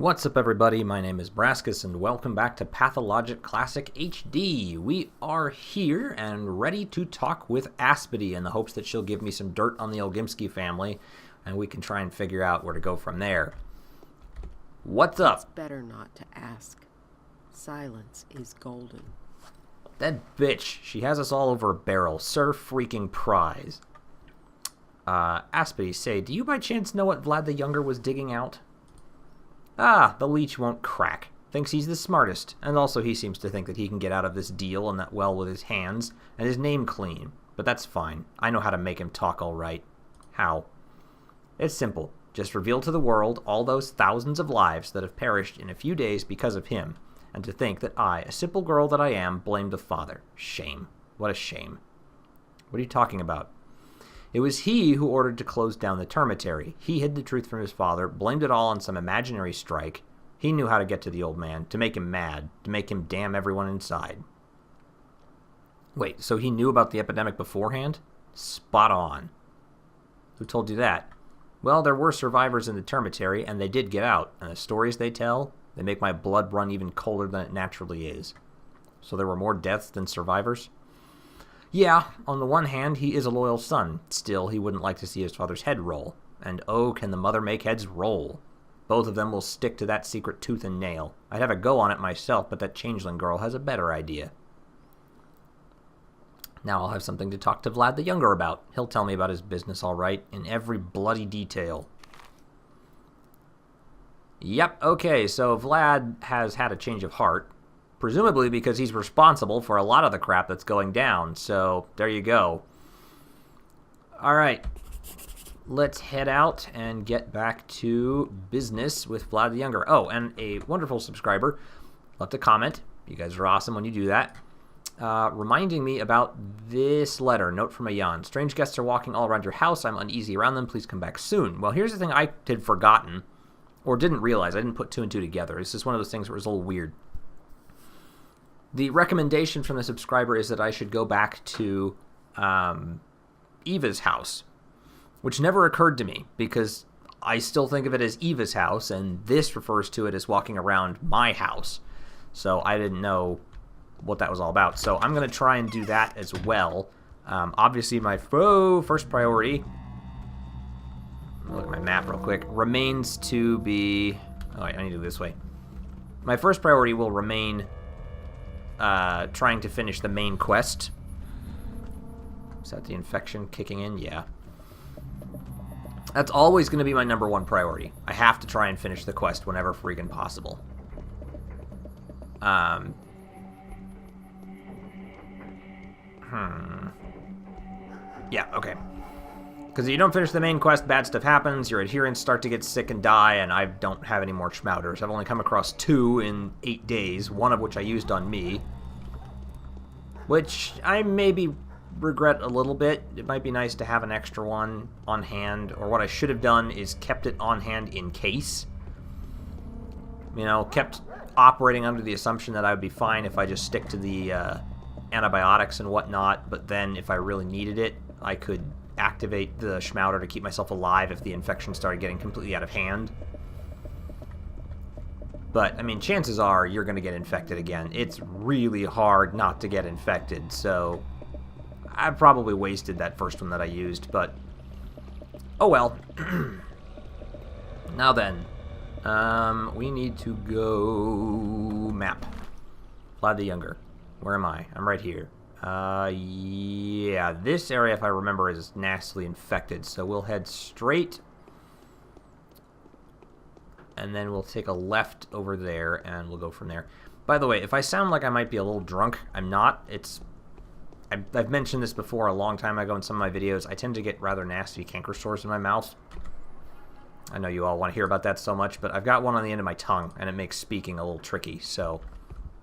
What's up, everybody? My name is Brascus, and welcome back to Pathologic Classic HD. We are here and ready to talk with Aspity in the hopes that she'll give me some dirt on the Olgimsky family, and we can try and figure out where to go from there. What's up? It's better not to ask. Silence is golden. That bitch. She has us all over a barrel. Sir freaking prize. Aspity, say, do you by chance know what Vlad the Younger was digging out? Ah, the leech won't crack. Thinks he's the smartest, and also he seems to think that he can get out of this deal and that well with his hands, and his name clean. But that's fine. I know how to make him talk all right. How? It's simple. Just reveal to the world all those thousands of lives that have perished in a few days because of him, and to think that I, a simple girl that I am, blamed the father. Shame. What a shame. What are you talking about? It was he who ordered to close down the termitary. He hid the truth from his father, blamed it all on some imaginary strike. He knew how to get to the old man, to make him mad, to make him damn everyone inside. Wait, so he knew about the epidemic beforehand? Spot on. Who told you that? Well, there were survivors in the termitary, and they did get out, and the stories they tell, they make my blood run even colder than it naturally is. So there were more deaths than survivors? Yeah, on the one hand, he is a loyal son. Still, he wouldn't like to see his father's head roll. And oh, can the mother make heads roll? Both of them will stick to that secret tooth and nail. I'd have a go on it myself, but that changeling girl has a better idea. Now I'll have something to talk to Vlad the Younger about. He'll tell me about his business all right, in every bloody detail. Yep, okay, so Vlad has had a change of heart. Presumably because he's responsible for a lot of the crap that's going down. So, there you go. Alright. Let's head out and get back to business with Vlad the Younger. Oh, and a wonderful subscriber left a comment. You guys are awesome when you do that. Reminding me about this letter. Note from a Jan. Strange guests are walking all around your house. I'm uneasy around them. Please come back soon. Well, here's the thing I had forgotten. Or didn't realize. I didn't put two and two together. This is one of those things where it's a little weird. The recommendation from the subscriber is that I should go back to Eva's house, which never occurred to me because I still think of it as Eva's house, and this refers to it as walking around my house. So I didn't know what that was all about. So I'm going to try and do that as well. Obviously, my first priority, look at my map real quick, remains to be... Oh, wait, I need to go this way. My first priority will remain... trying to finish the main quest. Is that the infection kicking in? Yeah. That's always going to be my number one priority. I have to try and finish the quest whenever freaking possible. Yeah, okay. Because if you don't finish the main quest, bad stuff happens, your adherents start to get sick and die, and I don't have any more schmouters. I've only come across 2 in 8 days, one of which I used on me. Which I maybe regret a little bit. It might be nice to have an extra one on hand, or what I should have done is kept it on hand in case. You know, kept operating under the assumption that I would be fine if I just stick to the antibiotics and whatnot, but then if I really needed it, I could activate the schmouter to keep myself alive if the infection started getting completely out of hand. But, I mean, chances are you're going to get infected again. It's really hard not to get infected, so I probably wasted that first one that I used, but oh well. Now then, we need to go map. Vlad the Younger. Where am I? I'm right here. Yeah, this area, if I remember, is nastily infected, so we'll head straight, and then we'll take a left over there, and we'll go from there. By the way, if I sound like I might be a little drunk, I'm not. I've mentioned this before a long time ago in some of my videos. I tend to get rather nasty canker sores in my mouth. I know you all want to hear about that so much, but I've got one on the end of my tongue, and it makes speaking a little tricky, so...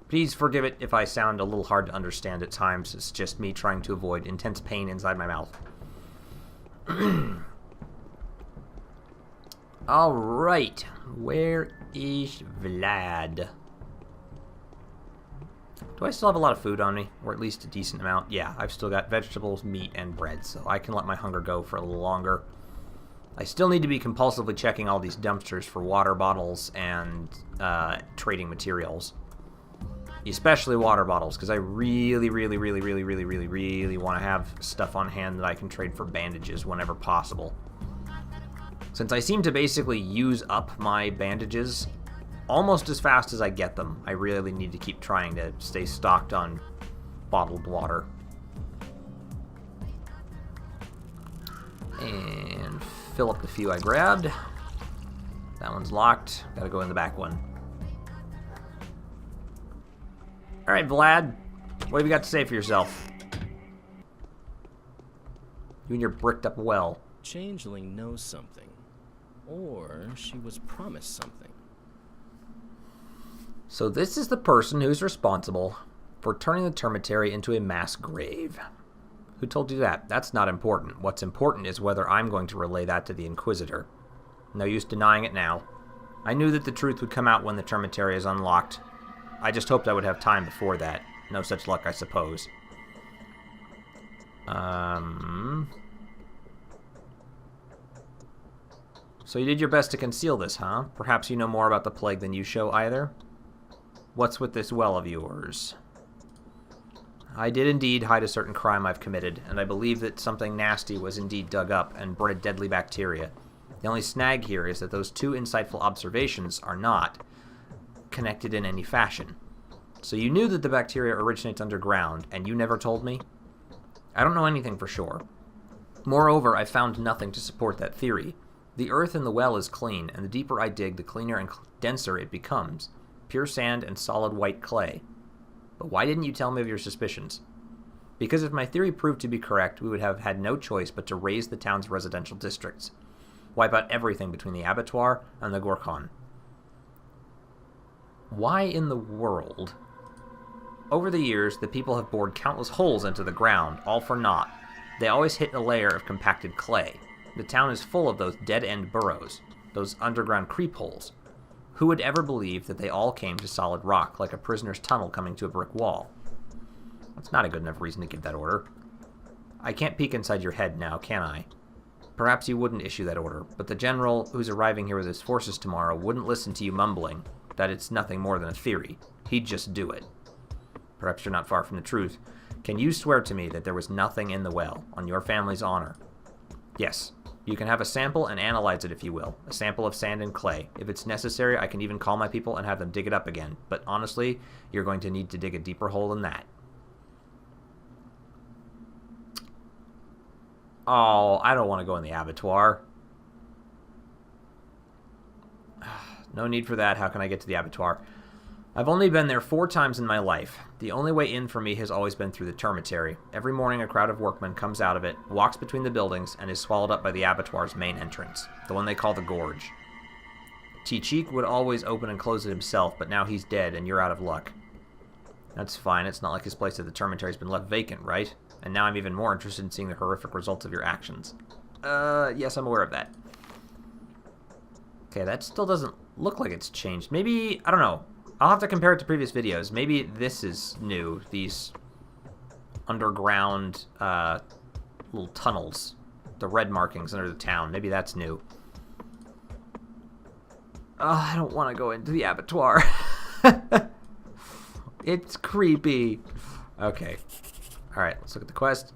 Please forgive it if I sound a little hard to understand at times. It's just me trying to avoid intense pain inside my mouth. Alright. Where is Vlad? Do I still have a lot of food on me? Or at least a decent amount? Yeah, I've still got vegetables, meat, and bread, so I can let my hunger go for a little longer. I still need to be compulsively checking all these dumpsters for water bottles and trading materials. Especially water bottles, because I really want to have stuff on hand that I can trade for bandages whenever possible. Since I seem to basically use up my bandages almost as fast as I get them, I really need to keep trying to stay stocked on bottled water. And fill up the few I grabbed. That one's locked. Gotta go in the back one. Alright, Vlad. What have you got to say for yourself? You and your bricked up well. Changeling knows something. Or she was promised something. So this is the person who's responsible for turning the termitary into a mass grave. Who told you that? That's not important. What's important is whether I'm going to relay that to the Inquisitor. No use denying it now. I knew that the truth would come out when the termitary is unlocked. I just hoped I would have time before that. No such luck, I suppose. So you did your best to conceal this, huh? Perhaps you know more about the plague than you show either? What's with this well of yours? I did indeed hide a certain crime I've committed, and I believe that something nasty was indeed dug up and bred deadly bacteria. The only snag here is that those two insightful observations are not connected in any fashion. So you knew that the bacteria originates underground, and you never told me? I don't know anything for sure. Moreover, I found nothing to support that theory. The earth in the well is clean, and the deeper I dig, the cleaner and denser it becomes. Pure sand and solid white clay. But why didn't you tell me of your suspicions? Because if my theory proved to be correct, we would have had no choice but to raise the town's residential districts. Wipe out everything between the abattoir and the Gorkon. Why in the world? Over the years, the people have bored countless holes into the ground, all for naught. They always hit a layer of compacted clay. The town is full of those dead-end burrows, those underground creep holes. Who would ever believe that they all came to solid rock, like a prisoner's tunnel coming to a brick wall? That's not a good enough reason to give that order. I can't peek inside your head now, can I? Perhaps you wouldn't issue that order, but the general who's arriving here with his forces tomorrow wouldn't listen to you mumbling that it's nothing more than a theory. He'd just do it. Perhaps you're not far from the truth. Can you swear to me that there was nothing in the well, on your family's honor? Yes. You can have a sample and analyze it if you will. A sample of sand and clay. If it's necessary, I can even call my people and have them dig it up again. But honestly, you're going to need to dig a deeper hole than that. Oh, I don't want to go in the abattoir. No need for that. How can I get to the abattoir? I've only been there 4 times in my life. The only way in for me has always been through the termitary. Every morning a crowd of workmen comes out of it, walks between the buildings, and is swallowed up by the abattoir's main entrance, the one they call the Gorge. T-Cheek would always open and close it himself, but now he's dead and you're out of luck. That's fine. It's not like his place at the termitary has been left vacant, right? And now I'm even more interested in seeing the horrific results of your actions. Yes, I'm aware of that. Okay, that still doesn't look like it's changed. Maybe, I don't know. I'll have to compare it to previous videos. Maybe this is new. These underground little tunnels. The red markings under the town. Maybe that's new. I don't want to go into the abattoir. It's creepy. Okay. Alright, let's look at the quest.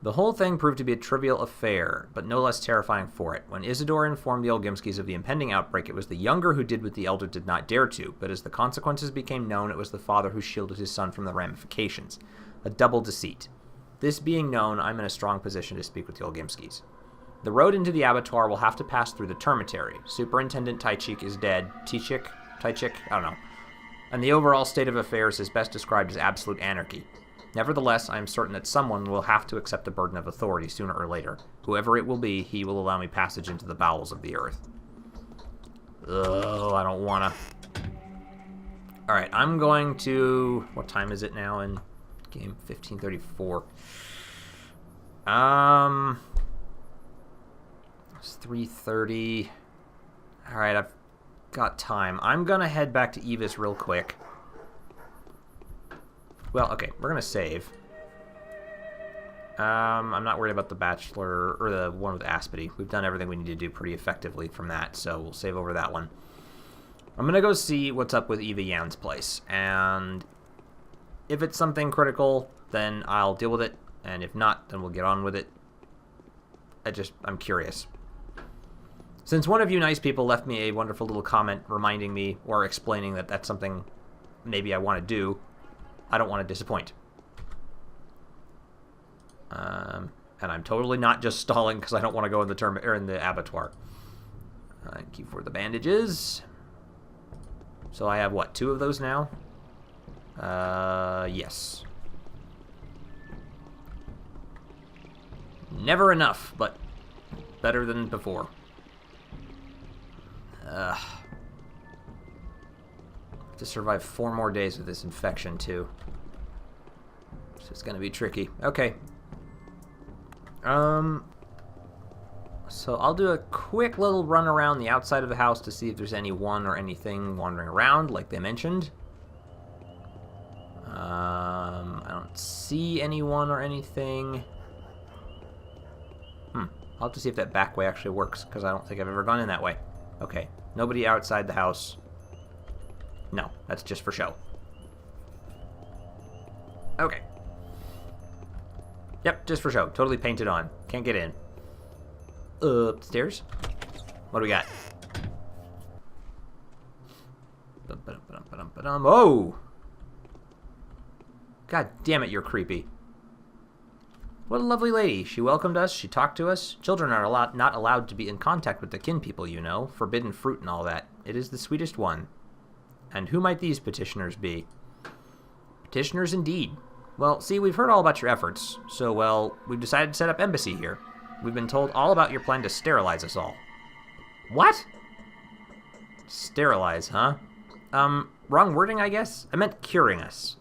The whole thing proved to be a trivial affair, but no less terrifying for it. When Isidore informed the Olgimskis of the impending outbreak, it was the younger who did what the elder did not dare to, but as the consequences became known, it was the father who shielded his son from the ramifications. A double deceit. This being known, I'm in a strong position to speak with the Olgimskis. The road into the abattoir will have to pass through the termitary. Superintendent Tychik is dead. Tychik? I don't know. And the overall state of affairs is best described as absolute anarchy. Nevertheless, I am certain that someone will have to accept the burden of authority sooner or later. Whoever it will be, he will allow me passage into the bowels of the earth. Ugh, I don't wanna. Alright, I'm going to... What time is it now in game? 15:34. It's 3:30. Alright, I've got time. I'm gonna head back to Evis real quick. Well, okay, we're going to save. I'm not worried about the Bachelor, or the one with Aspity. We've done everything we need to do pretty effectively from that, so we'll save over that one. I'm going to go see what's up with Eva Yan's place, and if it's something critical, then I'll deal with it, and if not, then we'll get on with it. I'm curious. Since one of you nice people left me a wonderful little comment reminding me, or explaining that that's something maybe I want to do, I don't want to disappoint. And I'm totally not just stalling because I don't want to go in the abattoir. Thank you for the bandages. So I have, what, 2 of those now? Yes. Never enough, but better than before. To survive 4 more days with this infection, too. So it's gonna be tricky. Okay. So I'll do a quick little run around the outside of the house to see if there's anyone or anything wandering around, like they mentioned. I don't see anyone or anything. I'll have to see if that back way actually works, because I don't think I've ever gone in that way. Okay, nobody outside the house. No, that's just for show. Okay. Yep, just for show. Totally painted on. Can't get in. Upstairs. What do we got? Oh! God damn it, you're creepy. What a lovely lady. She welcomed us. She talked to us. Children are not allowed to be in contact with the kin people, you know. Forbidden fruit and all that. It is the sweetest one. And who might these petitioners be? Petitioners indeed. Well, see, we've heard all about your efforts. So, well, we've decided to set up embassy here. We've been told all about your plan to sterilize us all. What? Sterilize, huh? Wrong wording, I guess? I meant curing us.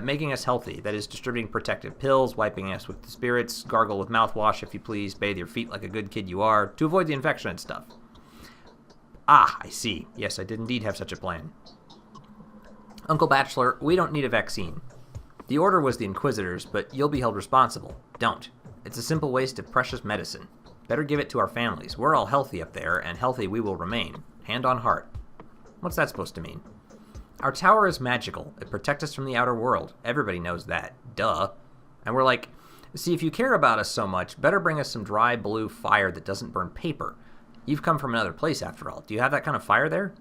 Making us healthy. That is, distributing protective pills, wiping us with the spirits, gargle with mouthwash if you please, bathe your feet like a good kid you are, to avoid the infection and stuff. Ah, I see. Yes, I did indeed have such a plan. Uncle Bachelor, we don't need a vaccine. The order was the Inquisitors, but you'll be held responsible. Don't. It's a simple waste of precious medicine. Better give it to our families. We're all healthy up there, and healthy we will remain. Hand on heart. What's that supposed to mean? Our tower is magical. It protects us from the outer world. Everybody knows that. Duh. And we're like, see, if you care about us so much, better bring us some dry blue fire that doesn't burn paper. You've come from another place, after all. Do you have that kind of fire there?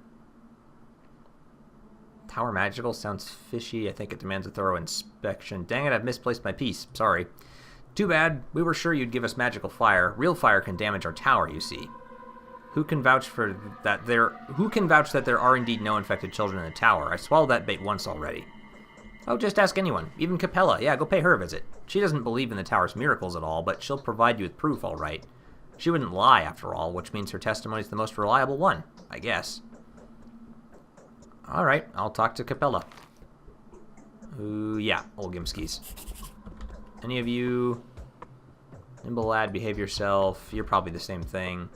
Tower magical sounds fishy. I think it demands a thorough inspection. Dang it, I've misplaced my piece. Sorry. Too bad. We were sure you'd give us magical fire. Real fire can damage our tower, you see. Who can vouch that there are indeed no infected children in the tower? I swallowed that bait once already. Oh, just ask anyone. Even Capella. Yeah, go pay her a visit. She doesn't believe in the tower's miracles at all, but she'll provide you with proof, all right. She wouldn't lie, after all, which means her testimony's the most reliable one, I guess. All right, I'll talk to Capella. Yeah, old Gimskis. Any of you? Nimble lad, behave yourself. You're probably the same thing.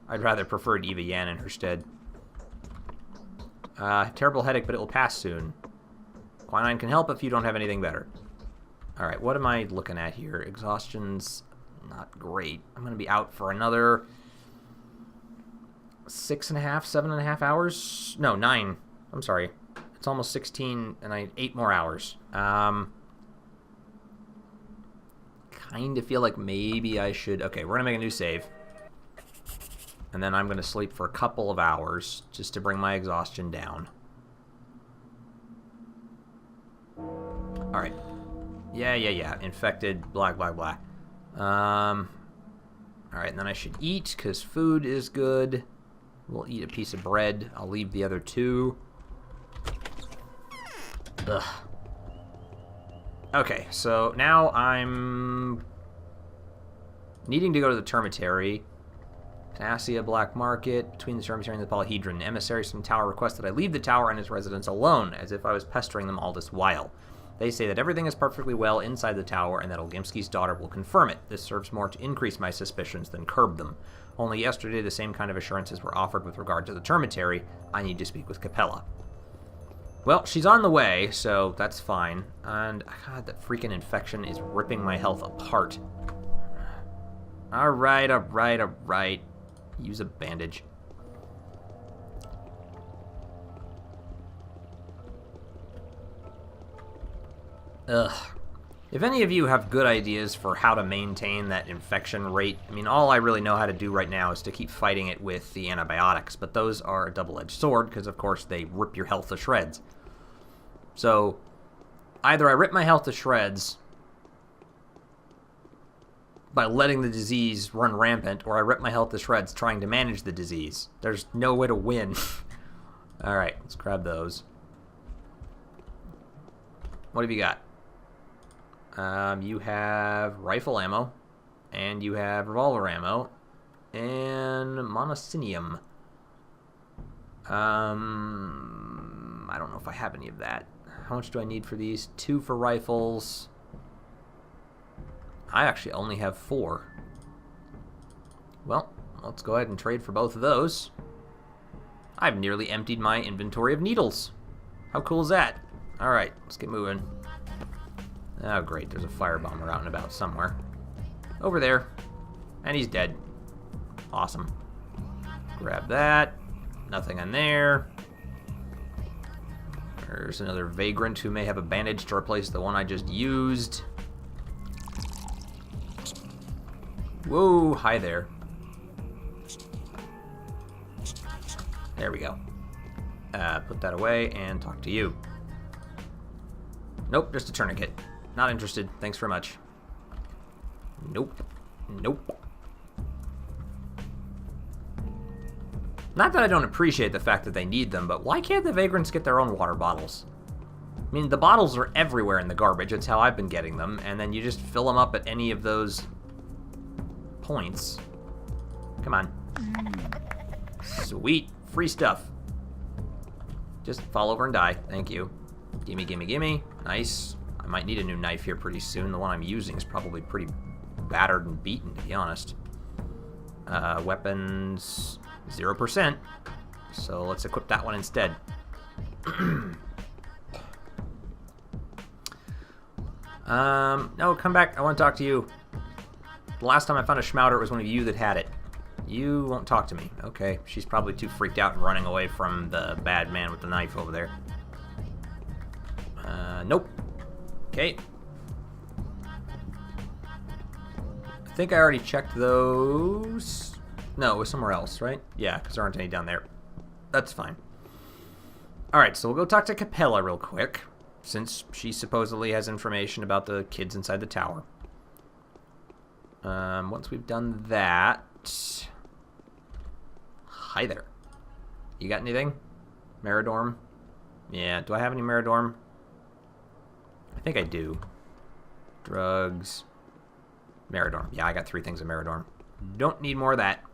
I'd rather prefer Eva Yan in her stead. Terrible headache, but it will pass soon. Quinine can help if you don't have anything better. Alright, what am I looking at here? Exhaustion's not great. I'm going to be out for another 6.5, 7.5 hours? No, 9. I'm sorry. It's almost 16, and I need 8 more hours. Kind of feel like maybe I should... Okay, we're going to make a new save. And then I'm going to sleep for a couple of hours just to bring my exhaustion down. Alright. Yeah. Infected, blah. Alright, and then I should eat, because food is good. We'll eat a piece of bread. I'll leave the other 2. Ugh. Okay, so now I'm needing to go to the Termitary. Panacea Black Market, between the Termitary and the Polyhedron. Emissaries from the tower request that I leave the tower and its residents alone, as if I was pestering them all this while. They say that everything is perfectly well inside the tower and that Olgimski's daughter will confirm it. This serves more to increase my suspicions than curb them. Only yesterday the same kind of assurances were offered with regard to the Termitary. I need to speak with Capella. Well, she's on the way, so that's fine. And, God, that freaking infection is ripping my health apart. Alright, alright, alright. Use a bandage. Ugh. If any of you have good ideas for how to maintain that infection rate, I mean, all I really know how to do right now is to keep fighting it with the antibiotics, but those are a double-edged sword, because of course they rip your health to shreds. So, either I rip my health to shreds by letting the disease run rampant, or I rip my health to shreds trying to manage the disease. There's no way to win. Alright, let's grab those. What have you got? You have rifle ammo, and you have revolver ammo, and monosinium. I don't know if I have any of that. How much do I need for these? 2 for rifles. I actually only have 4. Well, let's go ahead and trade for both of those. I've nearly emptied my inventory of needles. How cool is that? Alright, let's get moving. Oh, great. There's a firebomber out and about somewhere. Over there. And he's dead. Awesome. Grab that. Nothing in there. There's another vagrant who may have a bandage to replace the one I just used. Whoa, hi there. There we go. Put that away and talk to you. Nope, just a tourniquet. Not interested. Thanks very much. Nope. Nope. Not that I don't appreciate the fact that they need them, but why can't the vagrants get their own water bottles? I mean, the bottles are everywhere in the garbage. It's how I've been getting them, and then you just fill them up at any of those points. Come on. Sweet. Free stuff. Just fall over and die. Thank you. Gimme, gimme, gimme. Nice. I might need a new knife here pretty soon. The one I'm using is probably pretty battered and beaten, to be honest. Weapons, 0%. So let's equip that one instead. No, come back. I want to talk to you. The last time I found a Schmouder, it was one of you that had it. You won't talk to me. Okay, she's probably too freaked out and running away from the bad man with the knife over there. Nope. Okay. I think I already checked those. No, it was somewhere else, right? Yeah, because there aren't any down there. That's fine. Alright, so we'll go talk to Capella real quick, since she supposedly has information about the kids inside the tower. Once we've done that... Hi there. You got anything? Meridorm? Yeah, do I have any Meridorm? I think I do. Drugs. Meridorm. Yeah, I got 3 things of Meridorm. Don't need more of that.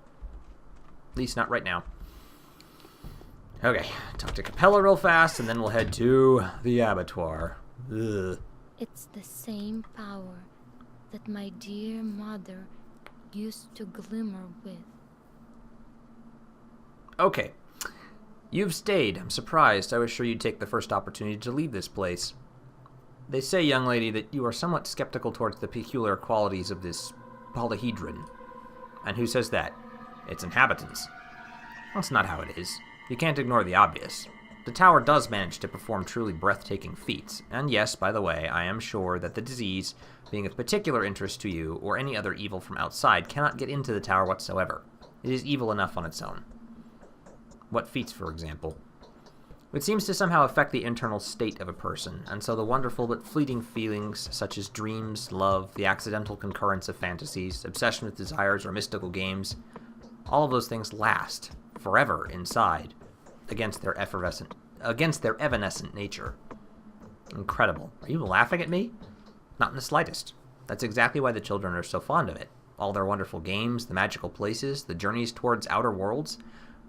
At least not right now. Okay, talk to Capella real fast, and then we'll head to the abattoir. Ugh. It's the same power that my dear mother used to glimmer with. Okay. You've stayed. I'm surprised. I was sure you'd take the first opportunity to leave this place. They say, young lady, that you are somewhat skeptical towards the peculiar qualities of this polyhedron. And who says that? Its inhabitants. That's not how it is. You can't ignore the obvious. The tower does manage to perform truly breathtaking feats, and yes, by the way, I am sure that the disease, being of particular interest to you, or any other evil from outside, cannot get into the tower whatsoever. It is evil enough on its own. What feats, for example? It seems to somehow affect the internal state of a person, and so the wonderful but fleeting feelings, such as dreams, love, the accidental concurrence of fantasies, obsession with desires, or mystical games, all of those things last, forever, inside, against their evanescent nature. Incredible. Are you laughing at me? Not in the slightest. That's exactly why the children are so fond of it. All their wonderful games, the magical places, the journeys towards outer worlds,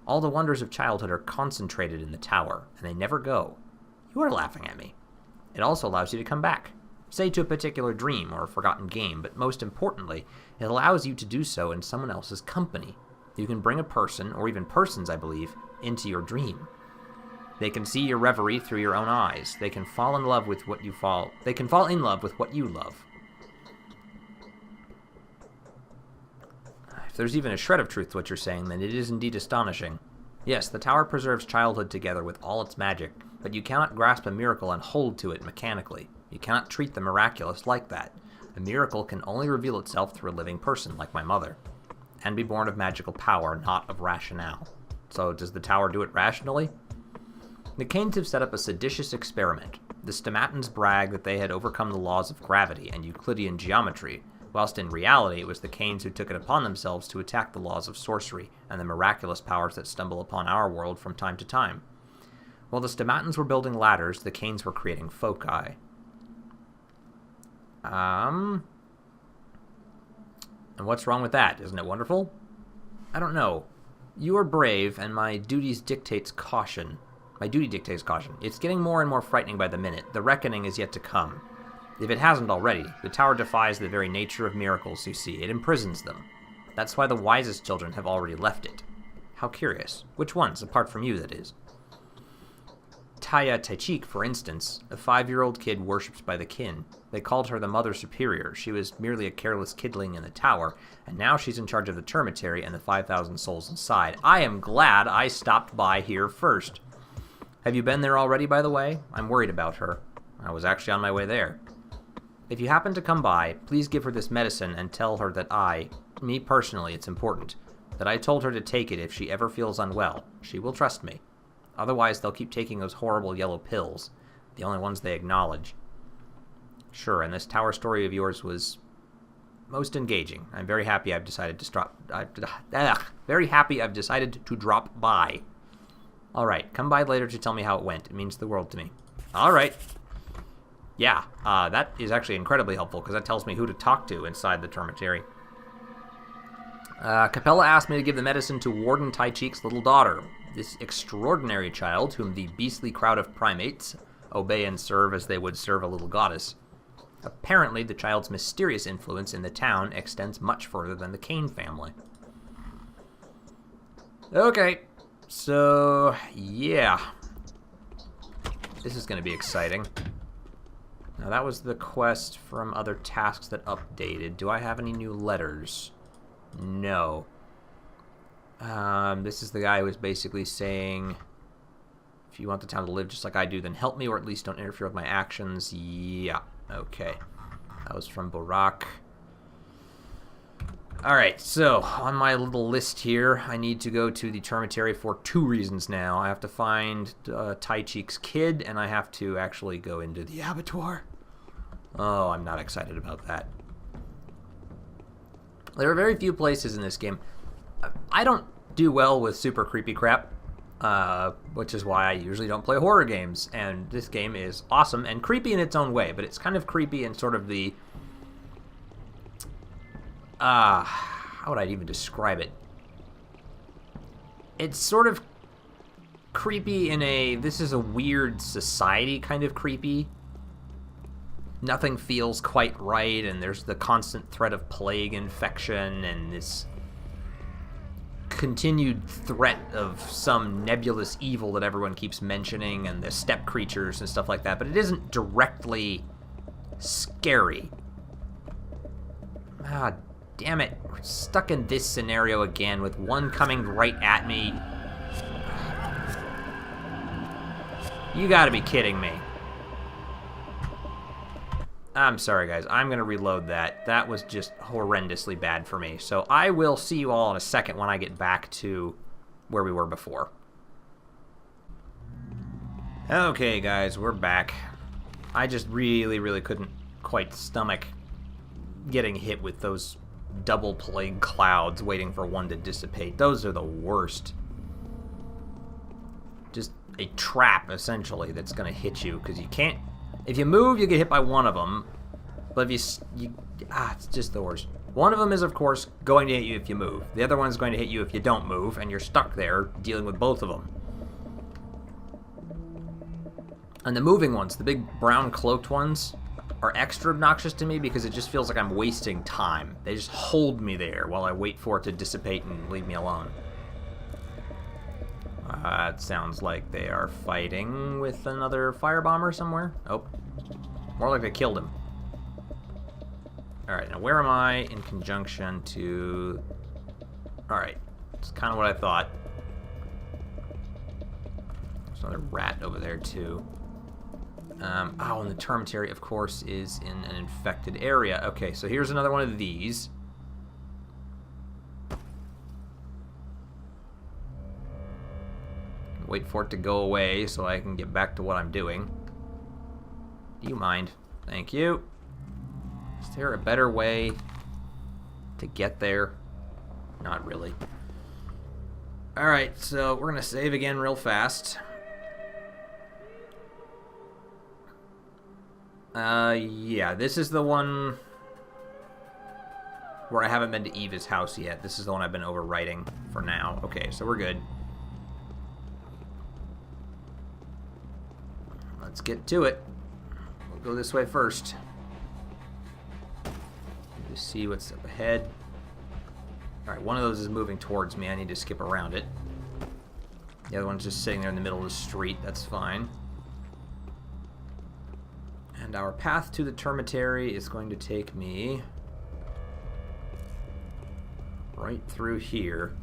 all the wonders of childhood are concentrated in the tower, and they never go. You are laughing at me. It also allows you to come back, say to a particular dream or a forgotten game, but most importantly, it allows you to do so in someone else's company. You can bring a person, or even persons, I believe, into your dream. They can see your reverie through your own eyes. They can fall in love with what you fall. They can fall in love with what you love. If there's even a shred of truth to what you're saying, then it is indeed astonishing. Yes, the tower preserves childhood together with all its magic, but you cannot grasp a miracle and hold to it mechanically. You cannot treat the miraculous like that. A miracle can only reveal itself through a living person, like my mother, and be born of magical power, not of rationale. So does the tower do it rationally? The Canes have set up a seditious experiment. The Stomatans brag that they had overcome the laws of gravity and Euclidean geometry, whilst in reality it was the Canes who took it upon themselves to attack the laws of sorcery and the miraculous powers that stumble upon our world from time to time. While the Stomatans were building ladders, the Canes were creating foci. And what's wrong with that? Isn't it wonderful? I don't know. You are brave, and my duty dictates caution. It's getting more and more frightening by the minute. The reckoning is yet to come. If it hasn't already, the tower defies the very nature of miracles, you see. It imprisons them. That's why the wisest children have already left it. How curious. Which ones, apart from you, that is? Taya Taichik, for instance, a 5-year-old kid worshipped by the kin. They called her the Mother Superior. She was merely a careless kidling in the tower, and now she's in charge of the termitary and the 5,000 souls inside. I am glad I stopped by here first. Have you been there already, by the way? I'm worried about her. I was actually on my way there. If you happen to come by, please give her this medicine and tell her that me personally, it's important, that I told her to take it if she ever feels unwell. She will trust me. Otherwise, they'll keep taking those horrible yellow pills, the only ones they acknowledge. Sure, and this tower story of yours was most engaging. I'm very happy I've decided to drop by. All right, come by later to tell me how it went. It means the world to me. All right. Yeah, that is actually incredibly helpful because that tells me who to talk to inside the termitary. Capella asked me to give the medicine to Warden Taichik's little daughter, this extraordinary child whom the beastly crowd of primates obey and serve as they would serve a little goddess. Apparently, the child's mysterious influence in the town extends much further than the Cane family. Okay, so, yeah. This is going to be exciting. Now, that was the quest from other tasks that updated. Do I have any new letters? No. This is the guy who was basically saying, if you want the town to live just like I do, then help me, or at least don't interfere with my actions. Yeah, okay. That was from Barak. Alright, so, on my little list here, I need to go to the termitary for 2 reasons now. I have to find Taichik's kid, and I have to actually go into the abattoir. Oh, I'm not excited about that. There are very few places in this game. I don't do well with super creepy crap, which is why I usually don't play horror games. And this game is awesome and creepy in its own way, but it's kind of creepy in sort of the... how would I even describe it? It's sort of creepy in a, this is a weird society kind of creepy. Nothing feels quite right, and there's the constant threat of plague infection, and this continued threat of some nebulous evil that everyone keeps mentioning, and the steppe creatures and stuff like that, but it isn't directly scary. Ah, damn it. We're stuck in this scenario again with one coming right at me. You gotta be kidding me. I'm sorry, guys. I'm going to reload that. That was just horrendously bad for me. So I will see you all in a second when I get back to where we were before. Okay, guys, we're back. I just really couldn't quite stomach getting hit with those double plague clouds waiting for one to dissipate. Those are the worst. Just a trap, essentially, that's going to hit you because you can't... If you move, you get hit by one of them, but if it's just the worst. One of them is, of course, going to hit you if you move. The other one's going to hit you if you don't move, and you're stuck there dealing with both of them. And the moving ones, the big brown cloaked ones, are extra obnoxious to me because it just feels like I'm wasting time. They just hold me there while I wait for it to dissipate and leave me alone. It sounds like they are fighting with another firebomber somewhere. Oh, more like they killed him. Alright, now where am I in conjunction to... Alright, it's kind of what I thought. There's another rat over there, too. Oh, and the termitary, of course, is in an infected area. Okay, so here's another one of these. Wait for it to go away so I can get back to what I'm doing. Do you mind? Thank you. Is there a better way to get there? Not really. Alright, so we're going to save again real fast. Yeah, this is the one where I haven't been to Eva's house yet. This is the one I've been overwriting for now. Okay, so we're good. Let's get to it. We'll go this way first. Just see what's up ahead. Alright, one of those is moving towards me. I need to skip around it. The other one's just sitting there in the middle of the street. That's fine. And our path to the termitary is going to take me right through here.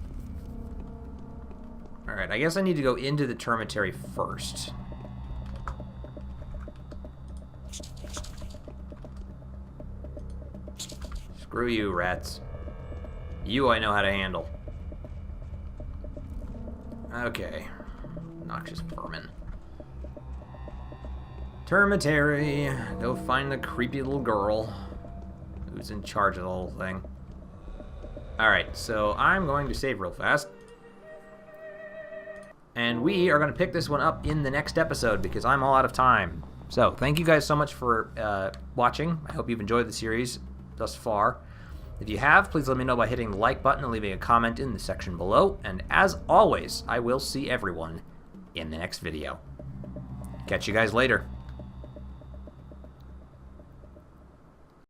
Alright, I guess I need to go into the termitary first. Screw you, rats. You I know how to handle. Okay. Noxious vermin. Termitary. Go find the creepy little girl who's in charge of the whole thing. Alright, so I'm going to save real fast. And we are going to pick this one up in the next episode because I'm all out of time. So, thank you guys so much for watching. I hope you've enjoyed the series thus far. If you have, please let me know by hitting the like button and leaving a comment in the section below. And as always, I will see everyone in the next video. Catch you guys later.